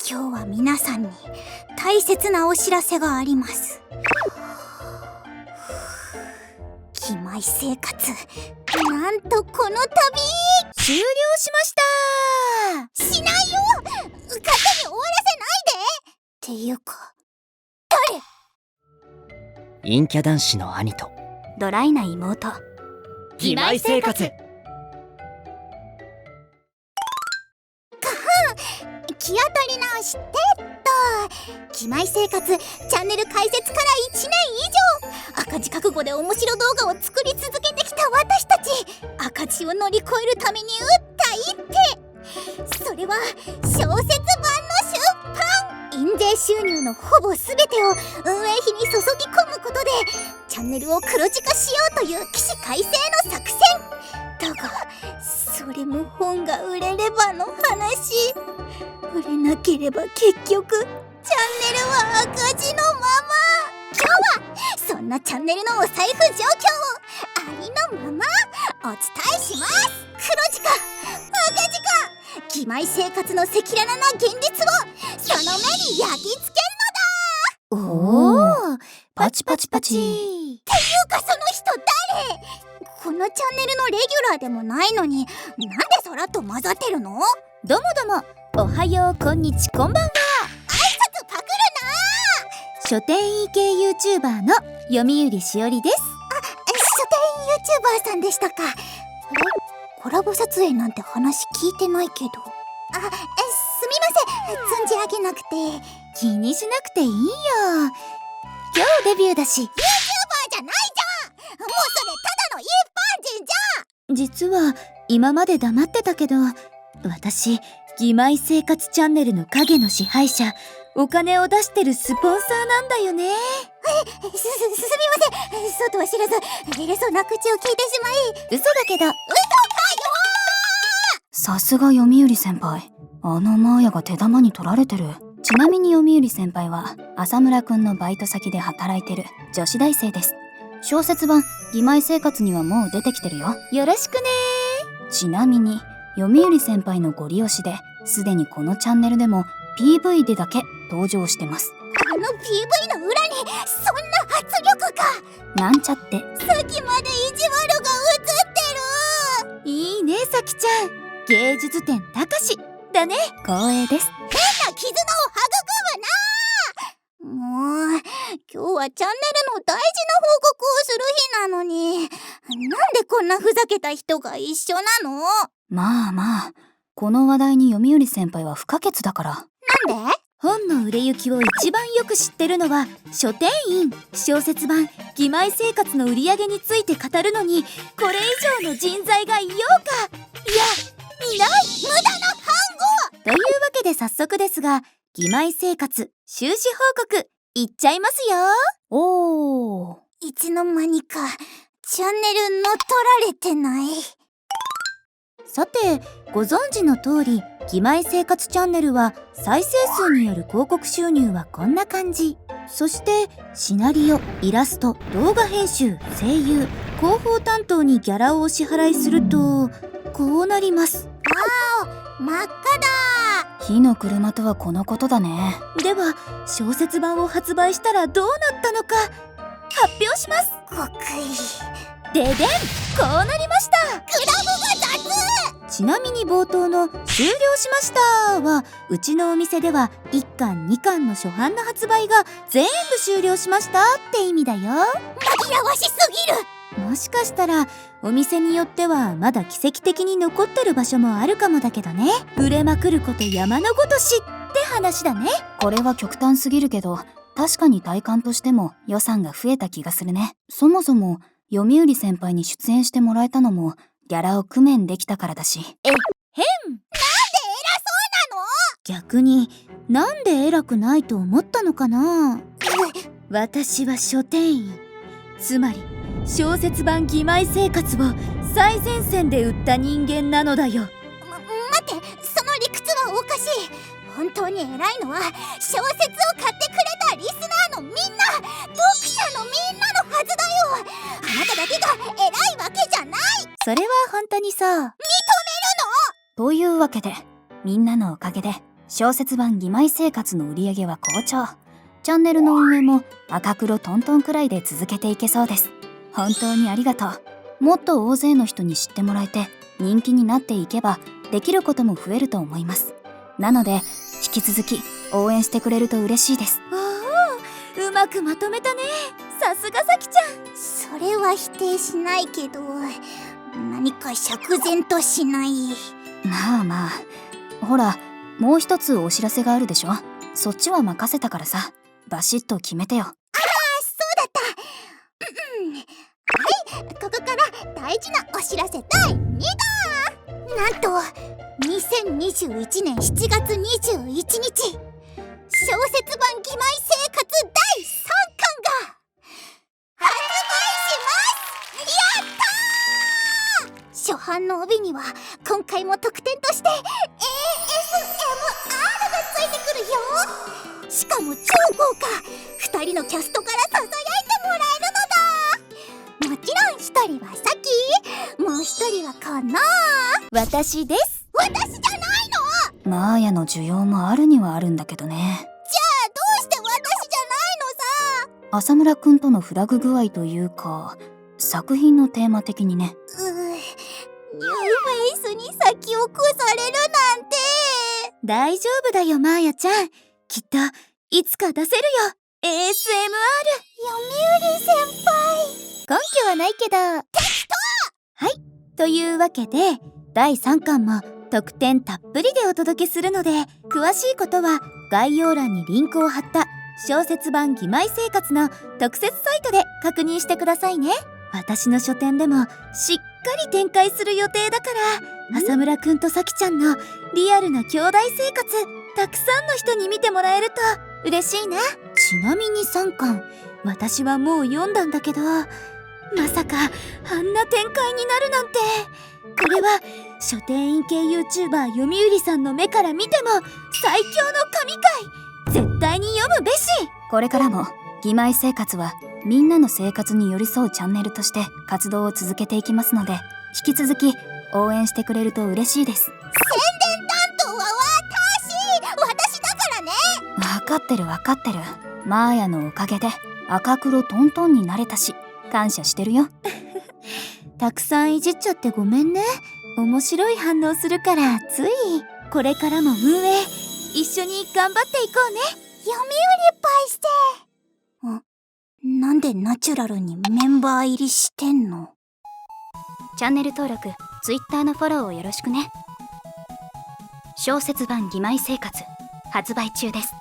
今日は皆さんに大切なお知らせがあります。気前生活、なんとこの度終了しました。しないよ、勝手に終わらせないで。っていうか誰？陰キャ男子の兄とドライな妹。気前生活。気当たり直しって気前生活チャンネル開設から1年以上、赤字覚悟で面白動画を作り続けてきた私たち。赤字を乗り越えるために打った一手、それは小説版の出版。印税収入のほぼ全てを運営費に注ぎ込むことでチャンネルを黒字化しようという起死回生の作戦だが、それも本が売れればの話。売れなければ結局チャンネルは赤字のまま。今日はそんなチャンネルのお財布状況をありのままお伝えします。黒字化赤字化、気前生活の赤裸々な現実をその目に焼き付けるのだ。おー、パチパチパチ。っていうかその人誰？このチャンネルのレギュラーでもないのになんで空と混ざってるの？どうもどうも、おはよう、こんにち、こんばんは。挨拶パクるな。書店員系 YouTuber の読売しおりです。書店員 YouTuber さんでしたか。あれ、コラボ撮影なんて話聞いてないけど。すみません、存じ上げなくて。気にしなくていいよ。今日デビューだし。 YouTuber じゃないじゃん。もうそれただの一般人じゃん。実は今まで黙ってたけど、私気前生活チャンネルの影の支配者、お金を出してるスポンサーなんだよね。すみません、そうとは知らず偉そうな口を聞いてしまい。嘘だけど。嘘かよ。さすが読売先輩、あのマーヤが手玉に取られてる。ちなみに読売先輩は浅村くんのバイト先で働いてる女子大生です。小説版気前生活にはもう出てきてるよ。よろしくね。ちなみに読売先輩のご利用しですでにこのチャンネルでも PV でだけ登場してます。あの PV の裏にそんな圧力が。なんちゃって。さっきまで意地悪が映ってる。いいね、さきちゃん。芸術点高しだね。光栄です。変な絆を育むな。もう今日はチャンネルの大事な報告をする日なのに、なんでこんなふざけた人が一緒なの？まあこの話題に読売先輩は不可欠だから。なんで？本の売れ行きを一番よく知ってるのは書店員。小説版気前生活の売り上げについて語るのにこれ以上の人材がいようか。いや、いない。無駄な反というわけで早速ですが、気前生活収支報告いっちゃいますよ。おー、いつの間にかチャンネル乗っ取られてない？さて、ご存知の通り気前生活チャンネルは再生数による広告収入はこんな感じ。そしてシナリオ、イラスト、動画編集、声優、広報担当にギャラをお支払いするとこうなります。真っ赤だ。火の車とはこのことだね。では小説版を発売したらどうなったのか発表します。極意。ででん、こうなりました。クラブが雑。ちなみに冒頭の終了しましたは、うちのお店では1巻2巻の初版の発売が全部終了しましたって意味だよ。紛らわしすぎる。もしかしたらお店によってはまだ奇跡的に残ってる場所もあるかもだけどね。売れまくること山のごとしって話だね。これは極端すぎるけど、確かに体感としても予算が増えた気がするね。そもそも読売先輩に出演してもらえたのもギャラを工面できたからだし。変。なんで偉そうなの？逆になんで偉くないと思ったのかな。私は書店員、つまり小説版気前生活を最前線で売った人間なのだよ。待って、その理屈はおかしい。本当に偉いのは小説を買ってくれたリスナーのみんな、読者のみんなのはずだよ。あなただけが偉いわけじゃない。それは本当にそう。というわけでみんなのおかげで小説版義妹生活の売り上げは好調。チャンネルの運営も赤黒トントンくらいで続けていけそうです。本当にありがとう。もっと大勢の人に知ってもらえて人気になっていけばできることも増えると思います。なので引き続き応援してくれると嬉しいです。おお、うまくまとめたね。さすがさきちゃん。それは否定しないけど、何か釈然としない。まあまあ、ほらもう一つお知らせがあるでしょ。そっちは任せたからさ、バシッと決めてよ。そうだった。はい、ここから大事なお知らせ第2弾。なんと2021年7月21日、小説版義妹生活第3巻が発売します。やったー。初版の帯には今回も特典として ASMR がついてくるよ。しかも超豪華、2人のキャストからささやいてもらえるのだ。もちろん1人はさき、もう1人はこの私です。私じゃないの。マーヤの需要もあるにはあるんだけどね。じゃあどうして私じゃないのさ。浅村くんとのフラグ具合というか、作品のテーマ的にね。ニューフェイスに先を越されるなんて。大丈夫だよマーヤちゃん。きっといつか出せるよ ASMR。 読売先輩。根拠はないけど。はい、というわけで第3巻も特典たっぷりでお届けするので、詳しいことは概要欄にリンクを貼った小説版義妹生活の特設サイトで確認してくださいね。私の書店でもしっかり展開する予定だから、浅村くんとさきちゃんのリアルな兄弟生活、たくさんの人に見てもらえると嬉しいな。ちなみに3巻私はもう読んだんだけど、まさかあんな展開になるなんて。これは書店員系 YouTuber 読売さんの目から見ても最強の神回。絶対に読むべし。これからも義妹生活はみんなの生活に寄り添うチャンネルとして活動を続けていきますので、引き続き応援してくれると嬉しいです。宣伝担当は私だからね。分かってる分かってる。マーヤのおかげで赤黒トントンになれたし感謝してるよ。たくさんいじっちゃってごめんね。面白い反応するからつい。これからも運営一緒に頑張っていこうね。読売パイして。なんでナチュラルにメンバー入りしてんの。チャンネル登録、Twitter のフォローをよろしくね。小説版義妹生活発売中です。